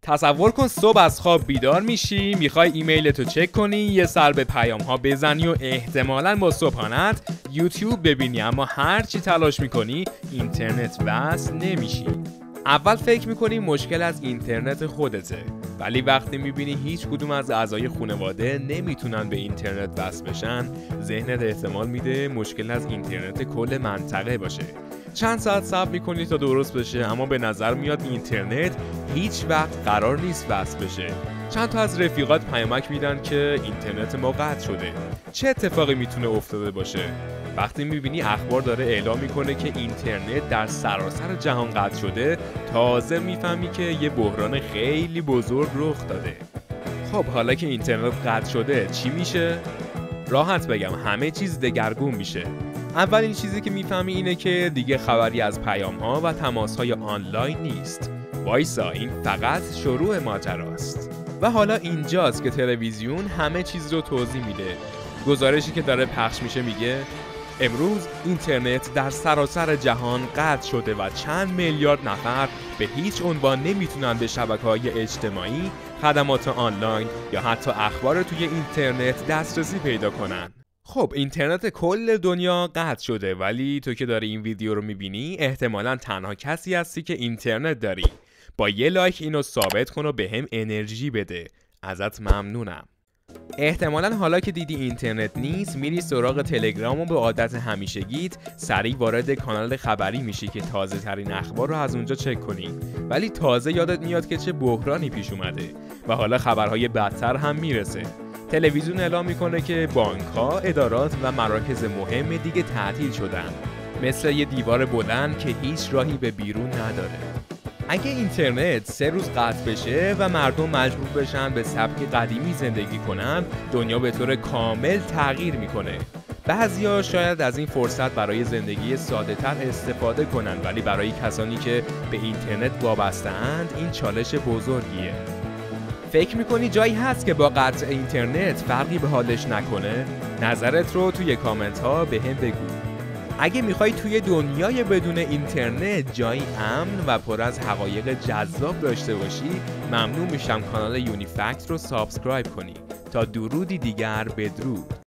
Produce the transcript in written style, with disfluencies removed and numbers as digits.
تصور کن صبح از خواب بیدار میشی، میخوای ایمیلتو چک کنی، یه سر به پیام ها بزنی و احتمالاً با صبحانت یوتیوب ببینی، اما هر چی تلاش میکنی اینترنت وصل نمیشی. اول فکر میکنی مشکل از اینترنت خودته، ولی وقتی میبینی هیچ کدوم از اعضای خانواده نمیتونن به اینترنت وصل بشن، ذهنت احتمال میده مشکل از اینترنت کل منطقه باشه. چند ساعت صبر میکنی تا درست بشه، اما به نظر میاد اینترنت هیچ وقت قرار نیست وصل بشه. چند تا از رفیقات پیامک میدن که اینترنت ما قطع شده. چه اتفاقی میتونه افتاده باشه؟ وقتی میبینی اخبار داره اعلام میکنه که اینترنت در سراسر جهان قطع شده، تازه میفهمی که یه بحران خیلی بزرگ رخ داده. خب حالا که اینترنت قطع شده چی میشه؟ راحت بگم همه چیز دگرگون میشه. اولین چیزی که میفهمی اینه که دیگه خبری از پیام‌ها و تماس‌های آنلاین نیست. وایسا، این فقط شروع ماجراست. و حالا اینجاست که تلویزیون همه چیز رو توضیح میده. گزارشی که داره پخش میشه میگه امروز اینترنت در سراسر جهان قطع شده و چند میلیارد نفر به هیچ عنوان نمیتونن به شبکه‌های اجتماعی، خدمات آنلاین یا حتی اخبار توی اینترنت دسترسی پیدا کنن. خب اینترنت کل دنیا قطع شده، ولی تو که داری این ویدیو رو میبینی احتمالاً تنها کسی هستی که اینترنت داری. با یه لایک اینو ثابت کن و به هم انرژی بده. ازت ممنونم. احتمالاً حالا که دیدی اینترنت نیست، میری سراغ تلگرام و به عادت همیشگیت سریع وارد کانال خبری میشی که تازه ترین اخبار رو از اونجا چک کنی. ولی تازه یادت میاد که چه بحرانی پیش اومده و حالا خبرهای بدتر هم میرسه. تلویزیون اعلام میکنه که بانک‌ها، ادارات و مراکز مهم دیگه تعطیل شدن، مثل یه دیوار بلند که هیچ راهی به بیرون نداره. اگه اینترنت 3 روز قطع بشه و مردم مجبور بشن به سبک قدیمی زندگی کنن، دنیا به طور کامل تغییر میکنه. بعضیا شاید از این فرصت برای زندگی ساده‌تر استفاده کنن، ولی برای کسانی که به اینترنت وابسته‌اند این چالش بزرگیه. فکر میکنی جایی هست که با قطع اینترنت فرقی به حالش نکنه؟ نظرت رو توی کامنت ها به هم بگو. اگه میخوای توی دنیای بدون اینترنت جایی امن و پر از حقایق جذاب داشته باشی، ممنون میشم کانال یونیفکت رو سابسکرایب کنی. تا درودی دیگر، بدرود.